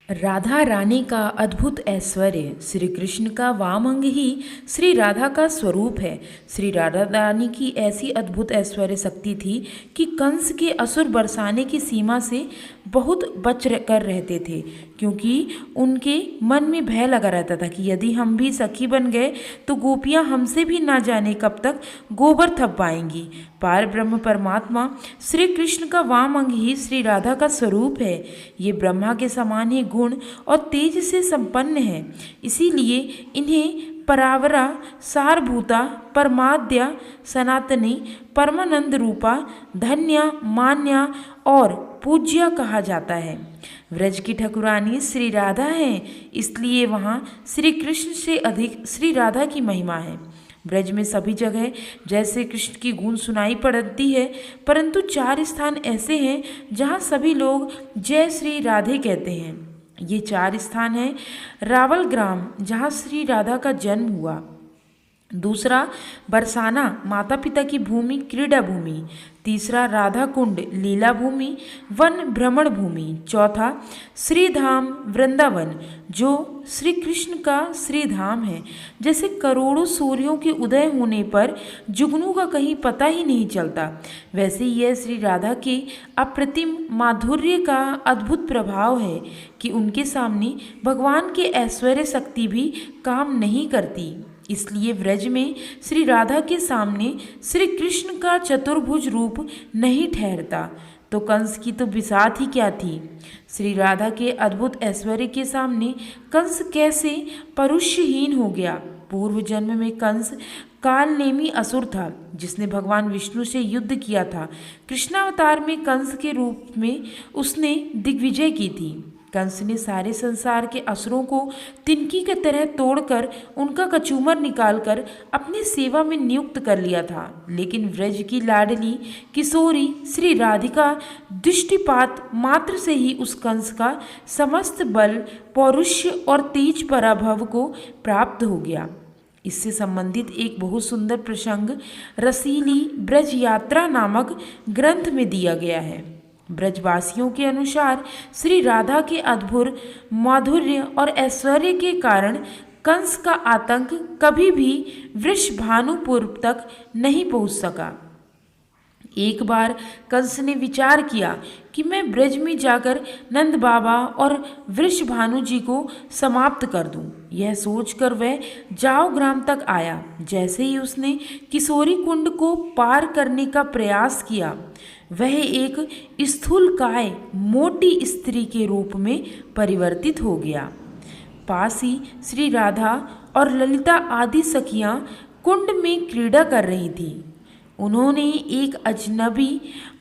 राधा रानी का अद्भुत ऐश्वर्य। श्री कृष्ण का वामंग ही श्री राधा का स्वरूप है। श्री राधा रानी की ऐसी अद्भुत ऐश्वर्य शक्ति थी कि कंस के असुर बरसाने की सीमा से बहुत कर रहते थे, क्योंकि उनके मन में भय लगा रहता था कि यदि हम भी सखी बन गए तो गोपियाँ हमसे भी ना जाने कब तक गोबर थपवाएंगी। पार ब्रह्म परमात्मा श्री कृष्ण का वामंग ही श्री राधा का स्वरूप है। ये ब्रह्मा के समान ही गुण और तेज से संपन्न है, इसीलिए इन्हें परावरा, सारभूता, परमाद्या, सनातनी, परमानंद रूपा, धन्या, मान्या और पूज्या कहा जाता है। व्रज की ठकुरानी श्री राधा है, इसलिए वहाँ श्री कृष्ण से अधिक श्री राधा की महिमा है। ब्रज में सभी जगह जैसे कृष्ण की गूंज सुनाई पड़ती है, परंतु 4 स्थान ऐसे हैं जहाँ सभी लोग जय श्री राधे कहते हैं। ये 4 स्थान हैं: रावल ग्राम, जहाँ श्री राधा का जन्म हुआ; दूसरा बरसाना, माता पिता की भूमि, क्रीड़ा भूमि; तीसरा राधा कुंड, लीला भूमि, वन भ्रमण भूमि; चौथा श्रीधाम, वृंदावन, जो श्री कृष्ण का श्रीधाम है। जैसे करोड़ों सूर्यों के उदय होने पर जुगनू का कहीं पता ही नहीं चलता, वैसे यह श्री राधा के अप्रतिम माधुर्य का अद्भुत प्रभाव है कि उनके सामने भगवान के ऐश्वर्य शक्ति भी काम नहीं करती। इसलिए व्रज में श्री राधा के सामने श्री कृष्ण का चतुर्भुज रूप नहीं ठहरता, तो कंस की तो बिसात ही क्या थी। श्री राधा के अद्भुत ऐश्वर्य के सामने कंस कैसे परुष्यहीन हो गया। पूर्व जन्म में कंस कालनेमी असुर था, जिसने भगवान विष्णु से युद्ध किया था। कृष्णावतार में कंस के रूप में उसने दिग्विजय की थी। कंस ने सारे संसार के असुरों को तिनकी की तरह तोड़कर उनका कचूमर निकालकर अपनी सेवा में नियुक्त कर लिया था। लेकिन व्रज की लाडली किशोरी श्री राधिका दृष्टिपात मात्र से ही उस कंस का समस्त बल, पौरुष्य और तेज पराभव को प्राप्त हो गया। इससे संबंधित एक बहुत सुंदर प्रसंग रसीली ब्रज यात्रा नामक ग्रंथ में दिया गया है। ब्रजवासियों के अनुसार श्री राधा के अद्भुत माधुर्य और ऐश्वर्य के कारण कंस का आतंक कभी भी वृषभानुपुर तक नहीं पहुंच सका। एक बार कंस ने विचार किया कि मैं ब्रज में जाकर नंद बाबा और वृषभानु जी को समाप्त कर दूं। यह सोचकर वह जाओ ग्राम तक आया। जैसे ही उसने किशोरी कुंड को पार करने का प्रयास किया, वह एक स्थूलकाय मोटी स्त्री के रूप में परिवर्तित हो गया। पास ही श्री राधा और ललिता आदि सखियां कुंड में क्रीड़ा कर रही थीं। उन्होंने एक अजनबी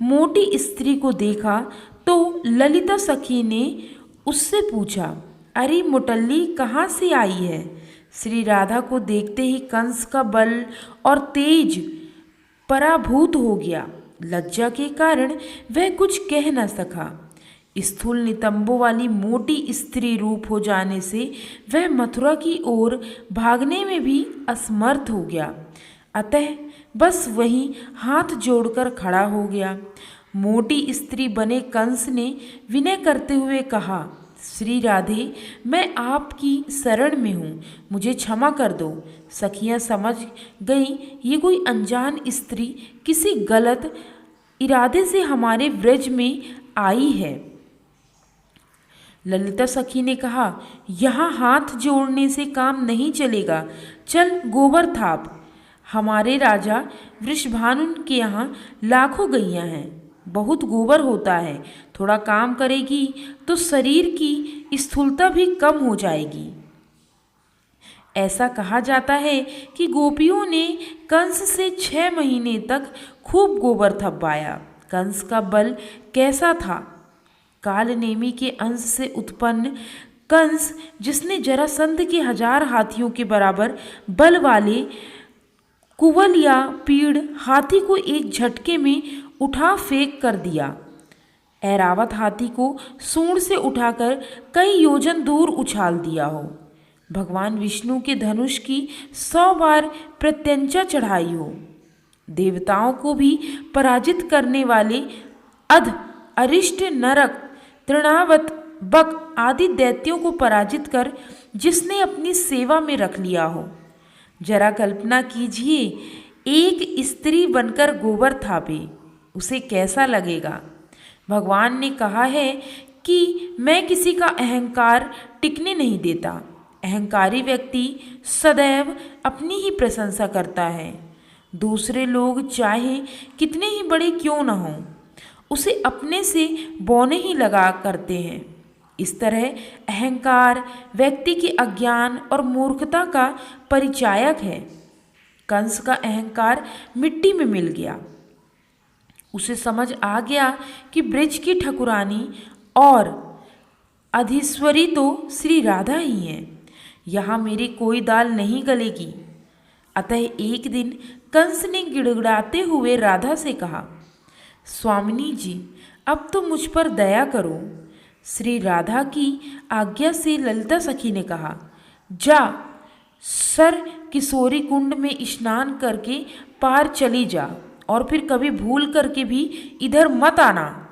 मोटी स्त्री को देखा तो ललिता सखी ने उससे पूछा, अरे मुटल्ली, कहाँ से आई है? श्री राधा को देखते ही कंस का बल और तेज पराभूत हो गया। लज्जा के कारण वह कुछ कह न सका। स्थूल नितंबों वाली मोटी स्त्री रूप हो जाने से वह मथुरा की ओर भागने में भी असमर्थ हो गया। अतः बस वहीं हाथ जोड़कर खड़ा हो गया। मोटी स्त्री बने कंस ने विनय करते हुए कहा, श्री राधे, मैं आपकी शरण में हूँ, मुझे क्षमा कर दो। सखियाँ समझ गईं ये कोई अनजान स्त्री किसी गलत इरादे से हमारे व्रज में आई है। ललिता सखी ने कहा, यहाँ हाथ जोड़ने से काम नहीं चलेगा, चल गोबर थाप। हमारे राजा वृषभानु के यहाँ लाखों गैयाँ हैं, बहुत गोबर होता है, थोड़ा काम करेगी तो शरीर की स्थूलता भी कम हो जाएगी। ऐसा कहा जाता है कि गोपियों ने कंस से 6 महीने तक खूब गोबर थपवाया। कंस का बल कैसा था? कालनेमी के अंश से उत्पन्न कंस, जिसने जरासंध के 1000 हाथियों के बराबर बल वाले कुवल या पीड़ हाथी को एक झटके में उठा फेंक कर दिया। ऐरावत हाथी को सूंड से उठाकर कई योजन दूर उछाल दिया हो। भगवान विष्णु के धनुष की 100 बार प्रत्यंचा चढ़ाई हो। देवताओं को भी पराजित करने वाले अध, अरिष्ट, नरक, तृणावत बक आदि दैत्यों को पराजित कर जिसने अपनी सेवा में रख लिया हो। जरा कल्पना कीजिए, एक स्त्री बनकर गोबर थापे, उसे कैसा लगेगा। भगवान ने कहा है कि मैं किसी का अहंकार टिकने नहीं देता। अहंकारी व्यक्ति सदैव अपनी ही प्रशंसा करता है। दूसरे लोग चाहे कितने ही बड़े क्यों न हों, उसे अपने से बौने ही लगा करते हैं। इस तरह अहंकार व्यक्ति के अज्ञान और मूर्खता का परिचायक है। कंस का अहंकार मिट्टी में मिल गया। उसे समझ आ गया कि ब्रज की ठकुरानी और अधीश्वरी तो श्री राधा ही हैं। यहाँ मेरी कोई दाल नहीं गलेगी। अतः एक दिन कंस ने गिड़गिड़ाते हुए राधा से कहा, स्वामिनी जी, अब तो मुझ पर दया करो। श्री राधा की आज्ञा से ललिता सखी ने कहा, जा सर किशोरी कुंड में स्नान करके पार चली जा और फिर कभी भूल करके भी इधर मत आना।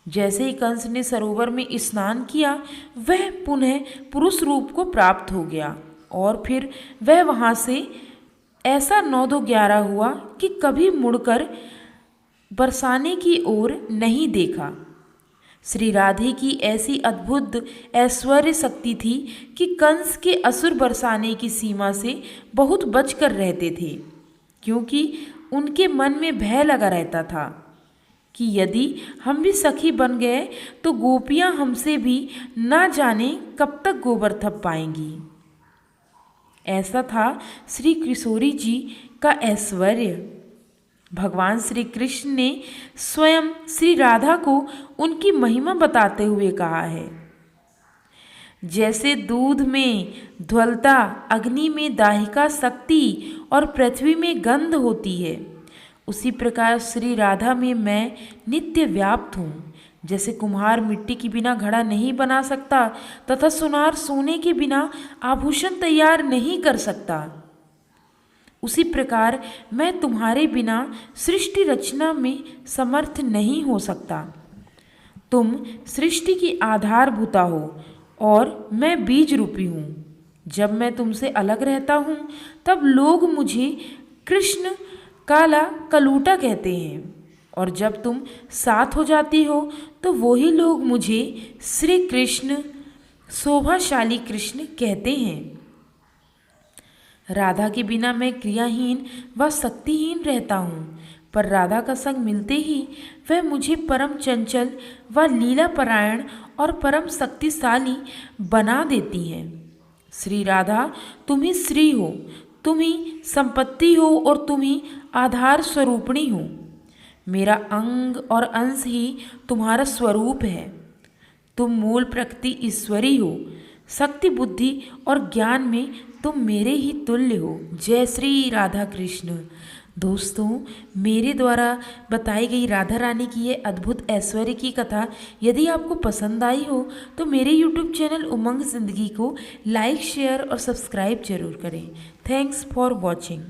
जैसे ही कंस ने सरोवर में स्नान किया, वह पुनः पुरुष रूप को प्राप्त हो गया और फिर वह वहाँ से ऐसा 9-11 हुआ कि कभी मुड़कर बरसाने की ओर नहीं देखा। श्री राधे की ऐसी अद्भुत ऐश्वर्य शक्ति थी कि कंस के असुर बरसाने की सीमा से बहुत बचकर रहते थे, क्योंकि उनके मन में भय लगा रहता था कि यदि हम भी सखी बन गए तो गोपियां हमसे भी ना जाने कब तक गोबर थप पाएंगी। ऐसा था श्री किशोरी जी का ऐश्वर्य। भगवान श्री कृष्ण ने स्वयं श्री राधा को उनकी महिमा बताते हुए कहा है, जैसे दूध में ध्वलता, अग्नि में दाहिका शक्ति और पृथ्वी में गंध होती है, उसी प्रकार श्री राधा में मैं नित्य व्याप्त हूँ। जैसे कुम्हार मिट्टी के बिना घड़ा नहीं बना सकता तथा सुनार सोने के बिना आभूषण तैयार नहीं कर सकता, उसी प्रकार मैं तुम्हारे बिना सृष्टि रचना में समर्थ नहीं हो सकता। तुम सृष्टि की आधारभूता हो और मैं बीज रूपी हूँ। जब मैं तुमसे अलग रहता हूँ तब लोग मुझे कृष्ण काला कलूटा कहते हैं, और जब तुम साथ हो जाती हो तो वही लोग मुझे श्री कृष्ण शोभाशाली कृष्ण कहते हैं। राधा के बिना मैं क्रियाहीन व शक्तिहीन रहता हूँ, पर राधा का संग मिलते ही वह मुझे परम चंचल व लीलापरायण और परम शक्तिशाली बना देती हैं। श्री राधा तुम ही श्री हो, तुम ही संपत्ति हो और तुम ही आधार स्वरूपिणी हो। मेरा अंग और अंश ही तुम्हारा स्वरूप है। तुम मूल प्रकृति ईश्वरी हो। शक्ति, बुद्धि और ज्ञान में तुम मेरे ही तुल्य हो। जय श्री राधा कृष्ण। दोस्तों, मेरे द्वारा बताई गई राधा रानी की ये अद्भुत ऐश्वर्य की कथा यदि आपको पसंद आई हो तो मेरे YouTube चैनल उमंग ज़िंदगी को लाइक, शेयर और सब्सक्राइब जरूर करें। Thanks for watching.